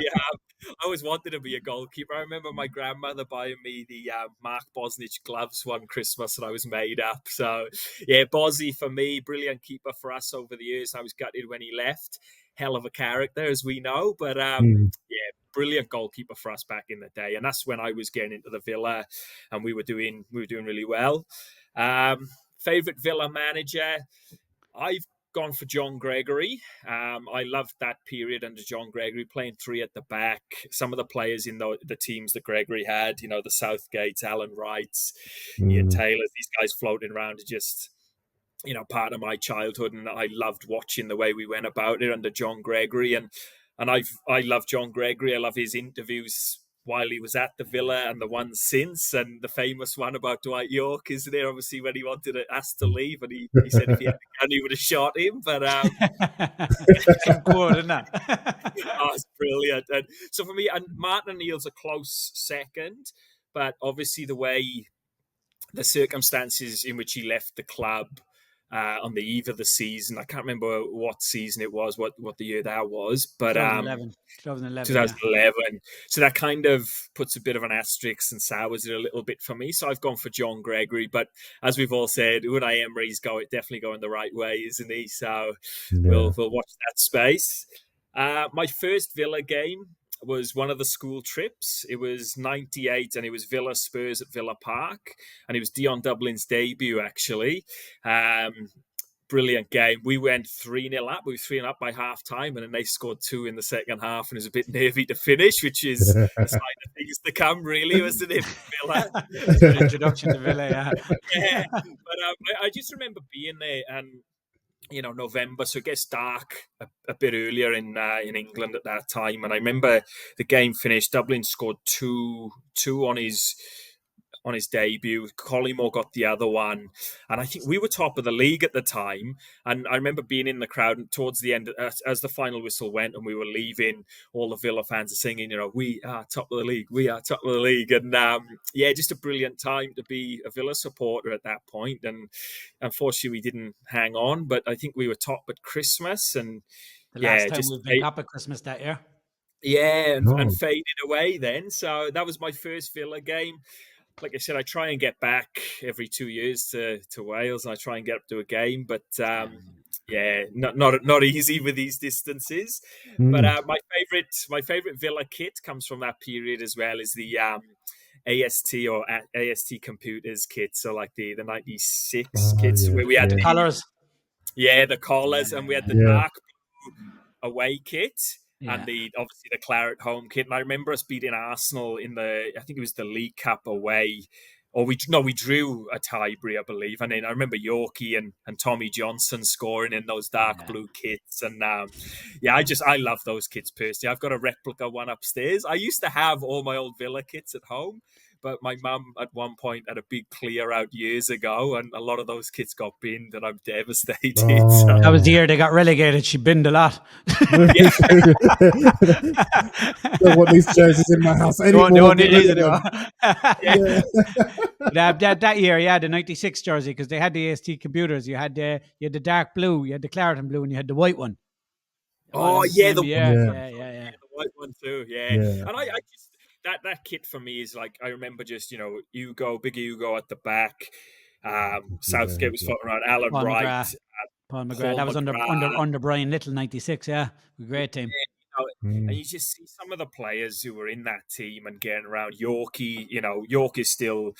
always wanted to be a goalkeeper. I remember my grandmother buying me the Mark Bosnich gloves one Christmas, and I was made up. So Bozzy for me, brilliant keeper for us over the years. I was gutted when he left. Hell of a character, as we know, but brilliant goalkeeper for us back in the day, and that's when I was getting into the Villa, and we were doing really well. Favorite Villa manager, I've gone for John Gregory. I loved that period under John Gregory, playing 3 at the back. Some of the players in the teams that Gregory had, the Southgates, Alan Wrights, Ian Taylor, these guys floating around are just, part of my childhood, and I loved watching the way we went about it under John Gregory. And I love John Gregory. I love his interviews while he was at the Villa and the ones since, and the famous one about Dwight York, isn't there? Obviously, when he wanted to ask to leave, and he said if he had a gun, he would have shot him. But some quote, isn't that? It's brilliant. And so for me, and Martin O'Neill's a close second, but obviously the circumstances in which he left the club on the eve of the season. I can't remember what season it was, what the year that was, but 2011. Yeah. So that kind of puts a bit of an asterisk and sours it a little bit for me. So I've gone for John Gregory, but as we've all said, Unai Emery's definitely going the right way, isn't he? So we'll watch that space. My first Villa game was one of the school trips. It was 98, and it was Villa Spurs at Villa Park, and it was Dion Dublin's debut, actually. Brilliant game. We went 3-0 up. We were 3-0 up by half time, and then they scored 2 in the second half, and it was a bit nervy to finish, which is a sign of things to come, really, wasn't it, Villa? Introduction to Villa, yeah. But I just remember being there, and November, so it gets dark a bit earlier in England at that time. And I remember the game finished. Dublin scored two on his debut. Collymore got the other one, and I think we were top of the league at the time. And I remember being in the crowd towards the end as the final whistle went, and we were leaving. All the Villa fans are singing, "We are top of the league. We are top of the league." And just a brilliant time to be a Villa supporter at that point. And unfortunately, we didn't hang on, but I think we were top at Christmas. And the last time we've been top at Christmas that year. Yeah, and faded away then. So that was my first Villa game. Like I said, I try and get back every 2 years to Wales, and I try and get up to a game. But not easy with these distances. But my favorite Villa kit comes from that period as well, is the AST or AST Computers kit. So like the 96 kits where we had the collars. Yeah, the collars, and we had the dark away kit. And obviously the claret home kit. And I remember us beating Arsenal in I think it was the League Cup away. Or we drew at Highbury, I believe. And then I remember Yorkie and Tommy Johnson scoring in those dark blue kits. And I love those kits personally. I've got a replica one upstairs. I used to have all my old Villa kits at home, but my mum at one point had a big clear out years ago, and a lot of those kits got binned, and I'm devastated. Oh. That was the year they got relegated. She binned a lot. Don't want these jerseys in my house anymore. That year, the 96 jersey, because they had the AST Computers. You had the dark blue, you had the claret and blue, and you had the white one. The white one too. Yeah. And I just that kit for me is like, I remember just big Hugo at the back. Southgate was floating around. Alan Wright. Paul McGrath. That was under Brian Little, 96. Yeah, great team. And you just see some of the players who were in that team and getting around. Yorkie, York is still,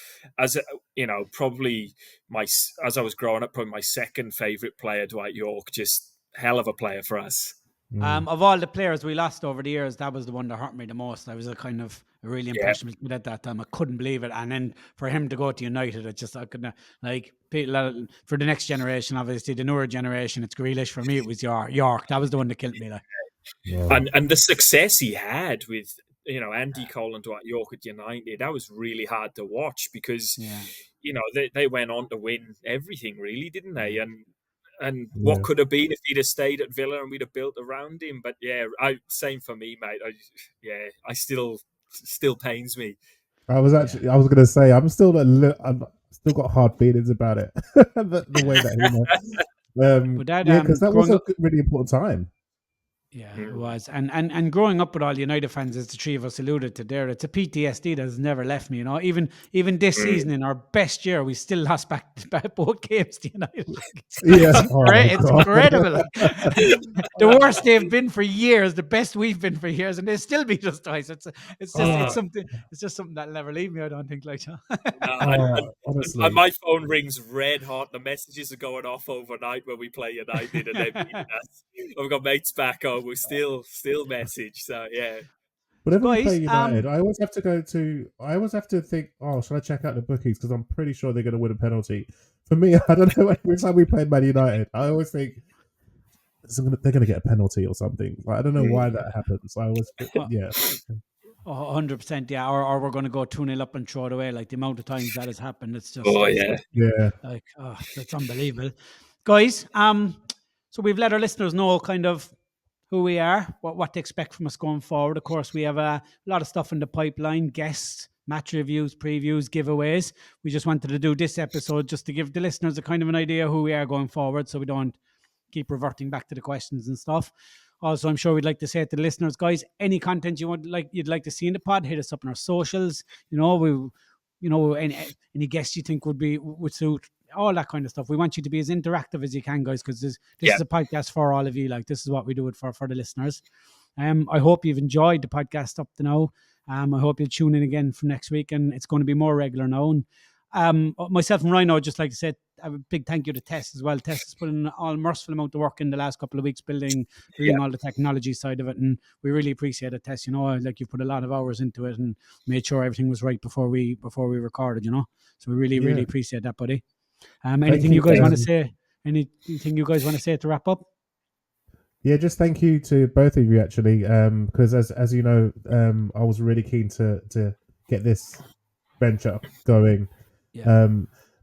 probably as I was growing up, probably my second favourite player, Dwight York. Just hell of a player for us. Of all the players we lost over the years, that was the one that hurt me the most. I was a really impressionable kid at that time. I couldn't believe it. And then for him to go to United, I couldn't, for the next generation, obviously the newer generation, it's Grealish. For me, it was York. That was the one that killed me. And the success he had with, Andy Cole and Dwight York at United, that was really hard to watch because, they went on to win everything really, didn't they? And what could have been if he'd have stayed at Villa and we'd have built around him. But same for me, mate. I still pains me. I was going to say, I've still got hard feelings about it. the way that because that was a really important time. Yeah, it was. And growing up with all United fans, as the three of us alluded to there, it's a PTSD that has never left me. Even this season, in our best year, we still lost back both games to United. It's incredible. The worst they've been for years, the best we've been for years, and they still beat us twice. It's just something that'll never leave me, I don't think. Honestly, my phone rings red hot. The messages are going off overnight when we play United, and they're beating us. I've got mates back home. We still message. So yeah. Whenever we play United, I always have to think, should I check out the bookies? Because I'm pretty sure they're going to win a penalty. For me, I don't know. Every time we play Man United, I always think they're going to get a penalty or something. I don't know why that happens. I always, 100%, yeah. Or we're going to go 2-0 up and throw it away. Like the amount of times that has happened, it's just that's unbelievable, guys. So we've let our listeners know kind of who we are, what to expect from us going forward. Of course, we have a lot of stuff in the pipeline, guests, match reviews, previews, giveaways. We just wanted to do this episode just to give the listeners a kind of an idea who we are going forward, so we don't keep reverting back to the questions and stuff. Also, I'm sure we'd like to say to the listeners, guys, any content you'd like to see in the pod, hit us up on our socials. Any guests you think would suit, all that kind of stuff. We want you to be as interactive as you can, guys, because this is a podcast for all of you. Like, this is what we do it for the listeners. I hope you've enjoyed the podcast up to now. I hope you'll tune in again for next week, and it's going to be more regular now. And myself and Ryno, I'd just like to say a big thank you to Tess as well. Tess has put in an all-merciful amount of work in the last couple of weeks building all the technology side of it, and we really appreciate it, Tess. You've put a lot of hours into it and made sure everything was right before we recorded. So we really appreciate that, buddy. Anything you guys want to say? Anything you guys want to say to wrap up? Yeah, just thank you to both of you actually, because as you know, I was really keen to get this venture going,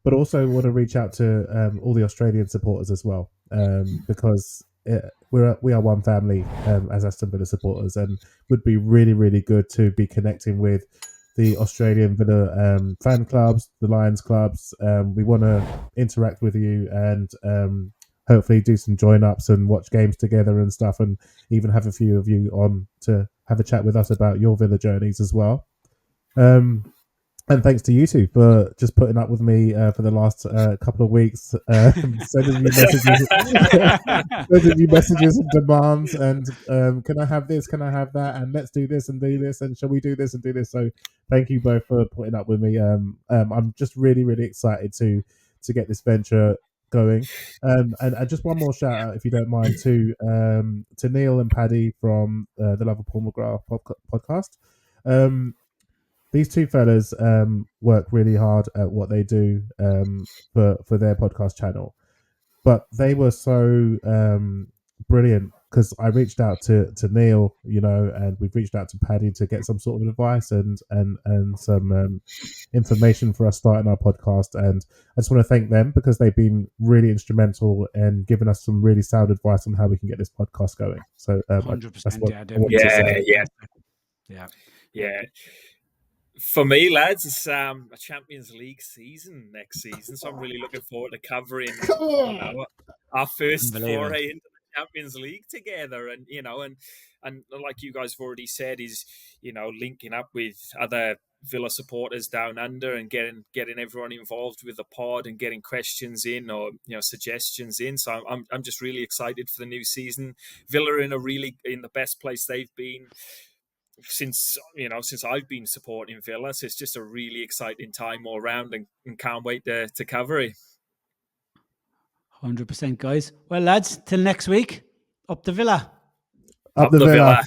but also want to reach out to all the Australian supporters as well, because we are one family as Aston Villa supporters, and would be really good to be connecting with the Australian Villa fan clubs, the Lions clubs. We want to interact with you and hopefully do some join ups and watch games together and stuff, and even have a few of you on to have a chat with us about your Villa journeys as well. And thanks to you two for just putting up with me for the last couple of weeks, sending you messages and demands, and can I have this? Can I have that? And let's do this and do this, and shall we do this and do this? So thank you both for putting up with me. I'm just really excited to get this venture going. And just one more shout out, if you don't mind, to Neil and Paddy from the Liverpool McGrath podcast. These two fellas work really hard at what they do for their podcast channel, but they were so brilliant because I reached out to Neil, and we've reached out to Paddy to get some sort of advice and some information for us starting our podcast. And I just want to thank them because they've been really instrumental in giving us some really sound advice on how we can get this podcast going. So 100%, yeah. For me, lads, it's a Champions League season next season, so I'm really looking forward to covering our first foray into the Champions League together. And and like you guys have already said, is linking up with other Villa supporters down under and getting everyone involved with the pod and getting questions in or suggestions in. So I'm just really excited for the new season. Villa are in the best place they've been since I've been supporting Villa, so it's just a really exciting time all around, and can't wait to cover it. 100%, guys. Well, lads, till next week, up the Villa. Up the Villa.